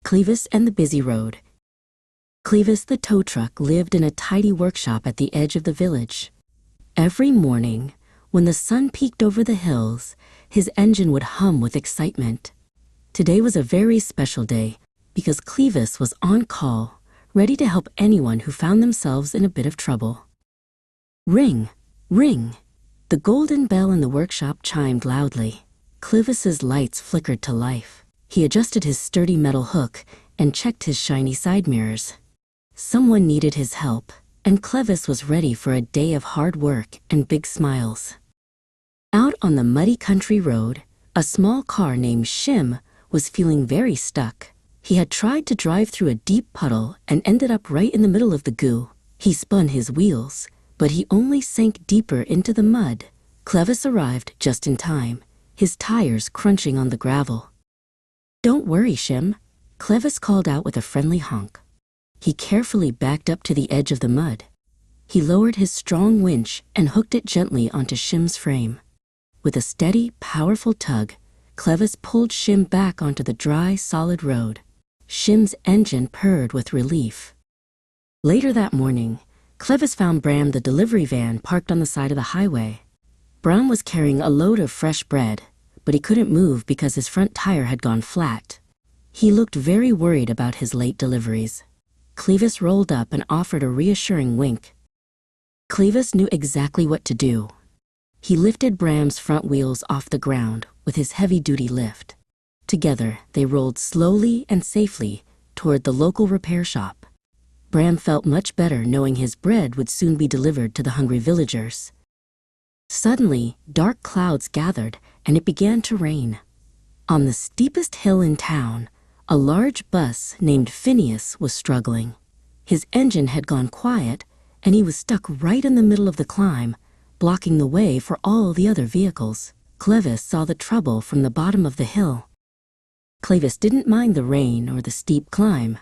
Clevis and the Busy Road. Clevis the tow truck lived in a tidy workshop at the edge of the village. Every morning, when the sun peeked over the hills, his engine would hum with excitement. Today was a very special day because Clevis was on call, ready to help anyone who found themselves in a bit of trouble. Ring, ring! The golden bell in the workshop chimed loudly. Clevis's lights flickered to life. He adjusted his sturdy metal hook and checked his shiny side mirrors. Someone needed his help, and Clevis was ready for a day of hard work and big smiles. Out on the muddy country road, a small car named Shim was feeling very stuck. He had tried to drive through a deep puddle and ended up right in the middle of the goo. He spun his wheels, but he only sank deeper into the mud. Clevis arrived just in time, his tires crunching on the gravel. "Don't worry, Shim," Clevis called out with a friendly honk. He carefully backed up to the edge of the mud. He lowered his strong winch and hooked it gently onto Shim's frame. With a steady, powerful tug, Clevis pulled Shim back onto the dry, solid road. Shim's engine purred with relief. Later that morning, Clevis found Bram the delivery van parked on the side of the highway. Bram was carrying a load of fresh bread, but he couldn't move because his front tire had gone flat. He looked very worried about his late deliveries. Clevis rolled up and offered a reassuring wink. Clevis knew exactly what to do. He lifted Bram's front wheels off the ground with his heavy-duty lift. Together, they rolled slowly and safely toward the local repair shop. Bram felt much better knowing his bread would soon be delivered to the hungry villagers. Suddenly, dark clouds gathered and it began to rain. On the steepest hill in town, a large bus named Phineas was struggling. His engine had gone quiet and he was stuck right in the middle of the climb, blocking the way for all the other vehicles. Clevis saw the trouble from the bottom of the hill. Clevis didn't mind the rain or the steep climb.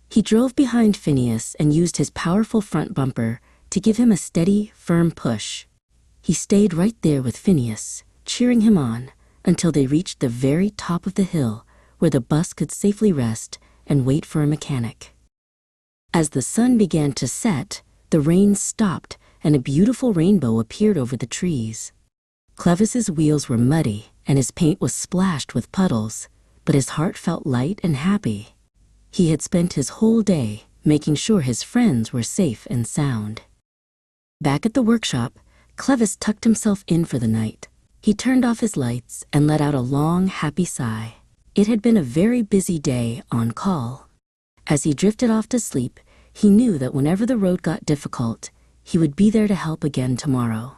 He drove behind Phineas and used his powerful front bumper to give him a steady, firm push. He stayed right there with Phineas, cheering him on until they reached the very top of the hill where the bus could safely rest and wait for a mechanic. As the sun began to set, the rain stopped and a beautiful rainbow appeared over the trees. Clevis's wheels were muddy and his paint was splashed with puddles, but his heart felt light and happy. He had spent his whole day making sure his friends were safe and sound. Back at the workshop, Clevis tucked himself in for the night. He turned off his lights and let out a long, happy sigh. It had been a very busy day on call. As he drifted off to sleep, he knew that whenever the road got difficult, he would be there to help again tomorrow.